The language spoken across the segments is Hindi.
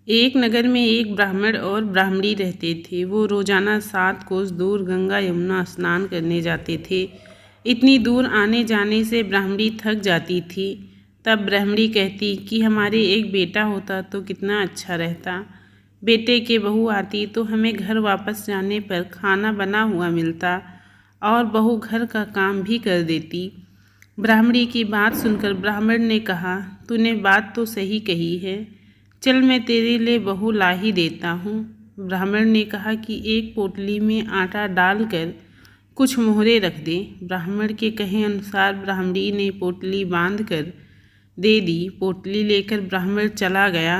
एक नगर में एक ब्राह्मण और ब्राह्मणी रहते थे। वो रोजाना 7 कोस दूर गंगा यमुना स्नान करने जाते थे। इतनी दूर आने जाने से ब्राह्मणी थक जाती थी। तब ब्राह्मणी कहती कि हमारे एक बेटा होता तो कितना अच्छा रहता। बेटे के बहू आती तो हमें घर वापस जाने पर खाना बना हुआ मिलता और बहू घर का काम भी कर देती। ब्राह्मणी की बात सुनकर ब्राह्मण ने कहा, तूने बात तो सही कही है, चल मैं तेरे लिए बहू ला ही देता हूँ। ब्राह्मण ने कहा कि एक पोटली में आटा डालकर कुछ मोहरे रख दे। ब्राह्मण के कहे अनुसार ब्राह्मणी ने पोटली बांध कर दे दी। पोटली लेकर ब्राह्मण चला गया।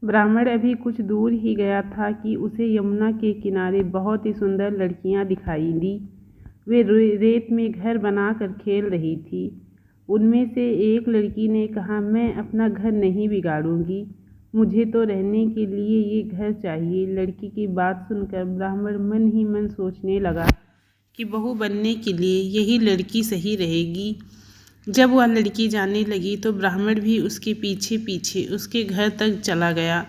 ब्राह्मण अभी कुछ दूर ही गया था कि उसे यमुना के किनारे बहुत ही सुंदर लड़कियां दिखाई दी। वे रेत में घर बनाकर खेल रही थी। उनमें से एक लड़की ने कहा, मैं अपना घर नहीं बिगाड़ूंगी, मुझे तो रहने के लिए ये घर चाहिए। लड़की की बात सुनकर ब्राह्मण मन ही मन सोचने लगा कि बहू बनने के लिए यही लड़की सही रहेगी। जब वह लड़की जाने लगी तो ब्राह्मण भी उसके पीछे पीछे उसके घर तक चला गया।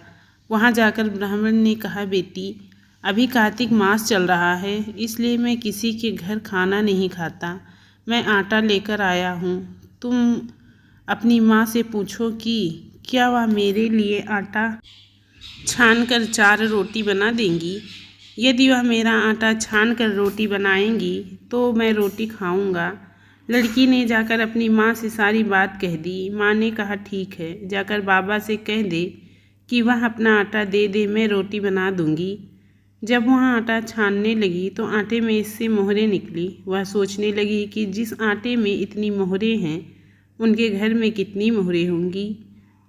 वहाँ जाकर ब्राह्मण ने कहा, बेटी, अभी कार्तिक मास चल रहा है, इसलिए मैं किसी के घर खाना नहीं खाता। मैं आटा लेकर आया हूँ, तुम अपनी माँ से पूछो कि क्या वह मेरे लिए आटा छान कर 4 रोटी बना देंगी। यदि वह मेरा आटा छान कर रोटी बनाएंगी तो मैं रोटी खाऊंगा। लड़की ने जाकर अपनी माँ से सारी बात कह दी। माँ ने कहा, ठीक है, जाकर बाबा से कह दे कि वह अपना आटा दे दे, मैं रोटी बना दूंगी। जब वह आटा छानने लगी तो आटे में इससे मोहरें निकली। वह सोचने लगी कि जिस आटे में इतनी मोहरें हैं उनके घर में कितनी मोहरें होंगी।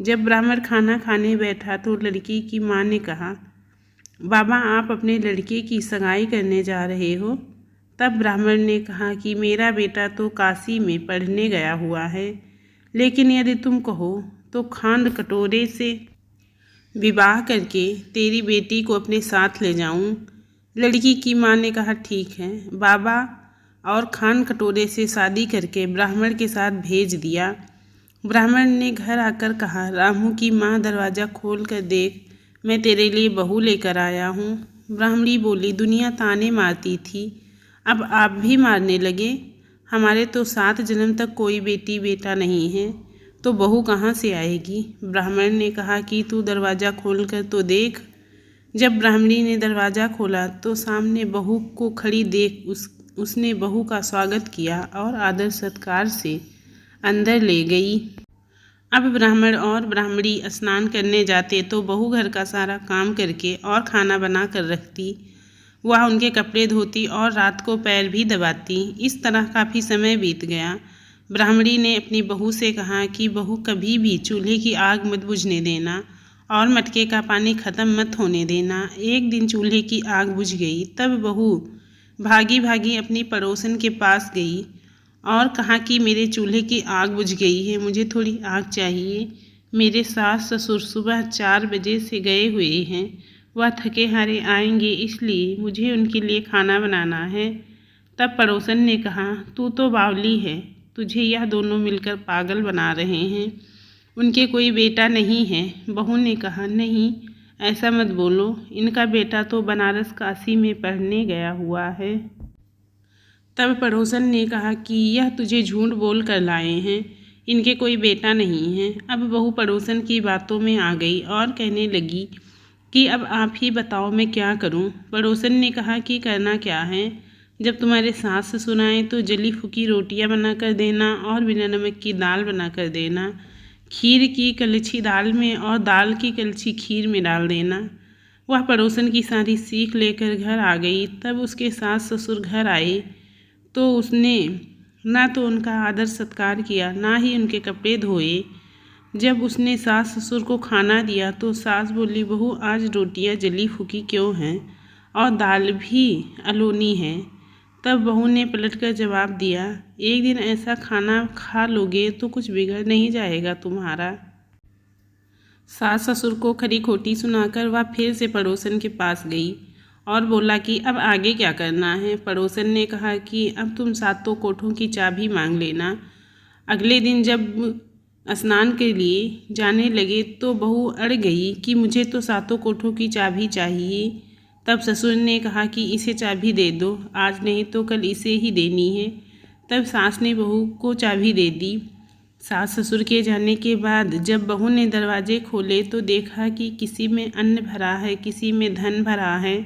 जब ब्राह्मण खाना खाने बैठा तो लड़की की माँ ने कहा, बाबा, आप अपने लड़के की सगाई करने जा रहे हो। तब ब्राह्मण ने कहा कि मेरा बेटा तो काशी में पढ़ने गया हुआ है, लेकिन यदि तुम कहो तो खांड कटोरे से विवाह करके तेरी बेटी को अपने साथ ले जाऊं। लड़की की माँ ने कहा, ठीक है बाबा, और खान कटोरे से शादी करके ब्राह्मण के साथ भेज दिया। ब्राह्मण ने घर आकर कहा, रामू की माँ, दरवाज़ा खोल कर देख, मैं तेरे लिए बहू लेकर आया हूँ। ब्राह्मणी बोली, दुनिया ताने मारती थी, अब आप भी मारने लगे। हमारे तो 7 जन्म तक कोई बेटी बेटा नहीं है, तो बहू कहाँ से आएगी। ब्राह्मण ने कहा कि तू दरवाज़ा खोल कर तो देख। जब ब्राह्मणी ने दरवाज़ा खोला तो सामने बहू को खड़ी देख उसने बहू का स्वागत किया और आदर सत्कार से अंदर ले गई। अब ब्राह्मण और ब्राह्मणी स्नान करने जाते तो बहू घर का सारा काम करके और खाना बना कर रखती। वह उनके कपड़े धोती और रात को पैर भी दबाती। इस तरह काफ़ी समय बीत गया। ब्राह्मणी ने अपनी बहू से कहा कि बहू, कभी भी चूल्हे की आग मत बुझने देना और मटके का पानी ख़त्म मत होने देना। एक दिन चूल्हे की आग बुझ गई। तब बहू भागी भागी अपनी पड़ोसन के पास गई और कहा कि मेरे चूल्हे की आग बुझ गई है, मुझे थोड़ी आग चाहिए। मेरे सास ससुर सुबह 4 बजे से गए हुए हैं, वह थके हारे आएंगे, इसलिए मुझे उनके लिए खाना बनाना है। तब पड़ोसन ने कहा, तू तो बावली है, तुझे यह दोनों मिलकर पागल बना रहे हैं, उनके कोई बेटा नहीं है। बहू ने कहा, नहीं, ऐसा मत बोलो, इनका बेटा तो बनारस काशी में पढ़ने गया हुआ है। तब पड़ोसन ने कहा कि यह तुझे झूठ बोल कर लाए हैं, इनके कोई बेटा नहीं है। अब बहू पड़ोसन की बातों में आ गई और कहने लगी कि अब आप ही बताओ, मैं क्या करूं। पड़ोसन ने कहा कि करना क्या है, जब तुम्हारे सास ससुर आएँ तो जली फूकी रोटियां बना कर देना और बिना नमक की दाल बना कर देना। खीर की कलछी दाल में और दाल की कलछी खीर में डाल देना। वह पड़ोसन की सारी सीख लेकर घर आ गई। तब उसके सास ससुर घर आए तो उसने ना तो उनका आदर सत्कार किया, ना ही उनके कपड़े धोए। जब उसने सास ससुर को खाना दिया तो सास बोली, बहू, आज रोटियां जली फूकी क्यों हैं और दाल भी अलोनी है। तब बहू ने पलटकर जवाब दिया, एक दिन ऐसा खाना खा लोगे तो कुछ बिगड़ नहीं जाएगा तुम्हारा। सास ससुर को खरी खोटी सुनाकर वह फिर से पड़ोसन के पास गई और बोला कि अब आगे क्या करना है। पड़ोसन ने कहा कि अब तुम 7 कोठों की चाबी मांग लेना। अगले दिन जब स्नान के लिए जाने लगे तो बहू अड़ गई कि मुझे तो सातों कोठों की चाबी चाहिए। तब ससुर ने कहा कि इसे चाबी दे दो, आज नहीं तो कल इसे ही देनी है। तब सास ने बहू को चाबी दे दी। सास ससुर के जाने के बाद जब बहू ने दरवाजे खोले तो देखा कि किसी में अन्न भरा है, किसी में धन भरा है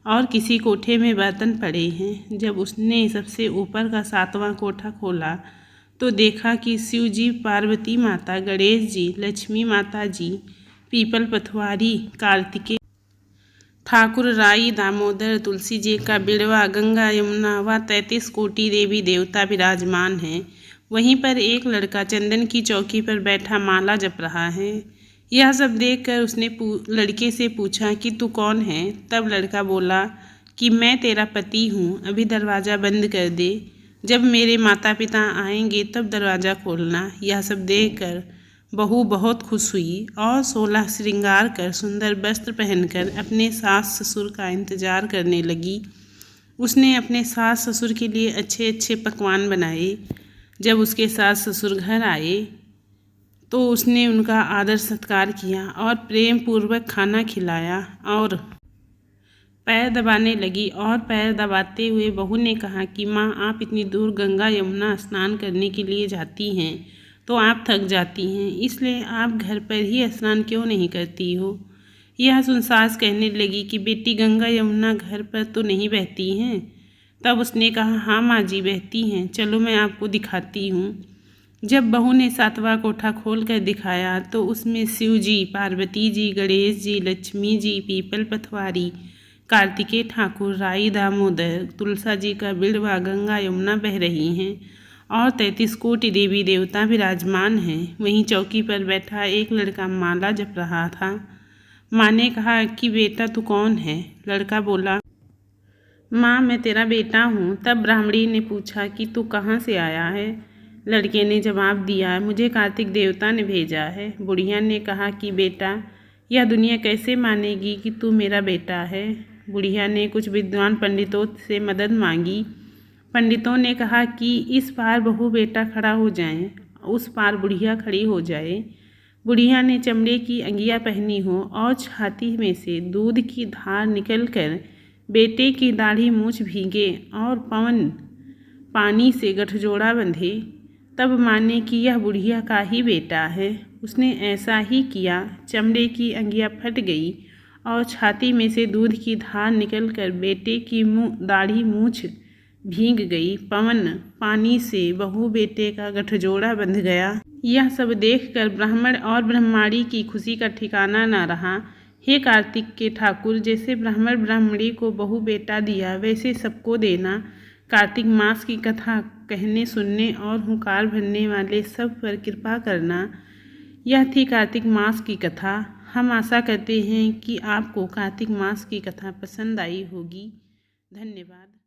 और किसी कोठे में बर्तन पड़े हैं। जब उसने सबसे ऊपर का 7वां कोठा खोला तो देखा कि शिव जी, पार्वती माता, गणेश जी, लक्ष्मी माता जी, पीपल पथवारी, कार्तिकेय ठाकुर, राई, दामोदर, तुलसी जी का बिड़वा, गंगा यमुना व 33 कोटि देवी देवता विराजमान हैं। वहीं पर एक लड़का चंदन की चौकी पर बैठा माला जप रहा है। यह सब देखकर उसने लड़के से पूछा कि तू कौन है। तब लड़का बोला कि मैं तेरा पति हूँ, अभी दरवाज़ा बंद कर दे, जब मेरे माता पिता आएंगे तब दरवाज़ा खोलना। यह सब देखकर बहू बहुत खुश हुई और 16 श्रृंगार कर सुंदर वस्त्र पहनकर अपने सास ससुर का इंतजार करने लगी। उसने अपने सास ससुर के लिए अच्छे अच्छे पकवान बनाए। जब उसके सास ससुर घर आए तो उसने उनका आदर सत्कार किया और प्रेम पूर्वक खाना खिलाया और पैर दबाने लगी। और पैर दबाते हुए बहू ने कहा कि माँ, आप इतनी दूर गंगा यमुना स्नान करने के लिए जाती हैं तो आप थक जाती हैं, इसलिए आप घर पर ही स्नान क्यों नहीं करती हो। यह सुन सास कहने लगी कि बेटी, गंगा यमुना घर पर तो नहीं बहती हैं। तब उसने कहा, हाँ माँ जी, बहती हैं, चलो मैं आपको दिखाती हूँ। जब बहू ने 7वां कोठा खोल कर दिखाया तो उसमें शिव जी, पार्वती जी, गणेश जी, लक्ष्मी जी, पीपल पथवारी, कार्तिकेय ठाकुर, राई, दामोदर, तुलसा जी का बिड़वा, गंगा यमुना बह रही हैं और 33 कोटि देवी देवता विराजमान हैं। वहीं चौकी पर बैठा एक लड़का माला जप रहा था। माँ ने कहा कि बेटा, तू कौन है। लड़का बोला, माँ, मैं तेरा बेटा हूँ। तब ब्राह्मणी ने पूछा कि तू कहाँ से आया है। लड़के ने जवाब दिया, मुझे कार्तिक देवता ने भेजा है। बुढ़िया ने कहा कि बेटा, यह दुनिया कैसे मानेगी कि तू मेरा बेटा है। बुढ़िया ने कुछ विद्वान पंडितों से मदद मांगी। पंडितों ने कहा कि इस पार बहू बेटा खड़ा हो जाएं, उस पार बुढ़िया खड़ी हो जाए। बुढ़िया ने चमड़े की अंगिया पहनी हो और छाती में से दूध की धार निकलकर बेटे की दाढ़ी मूछ भीगे और पवन पानी से गठजोड़ा बंधे, तब माने कि यह बुढ़िया का ही बेटा है। उसने ऐसा ही किया। चमड़े की अंगिया फट गई और छाती में से दूध की धार निकलकर बेटे की दाढ़ी मूछ भीग गई। पवन पानी से बहू बेटे का गठजोड़ा बंध गया। यह सब देखकर ब्राह्मण और ब्रह्माणी की खुशी का ठिकाना न रहा। हे कार्तिक के ठाकुर, जैसे ब्राह्मण ब्राह्मणी को बहू बेटा दिया वैसे सबको देना। कार्तिक मास की कथा कहने, सुनने और हुंकार भरने वाले सब पर कृपा करना। यह थी कार्तिक मास की कथा। हम आशा करते हैं कि आपको कार्तिक मास की कथा पसंद आई होगी। धन्यवाद।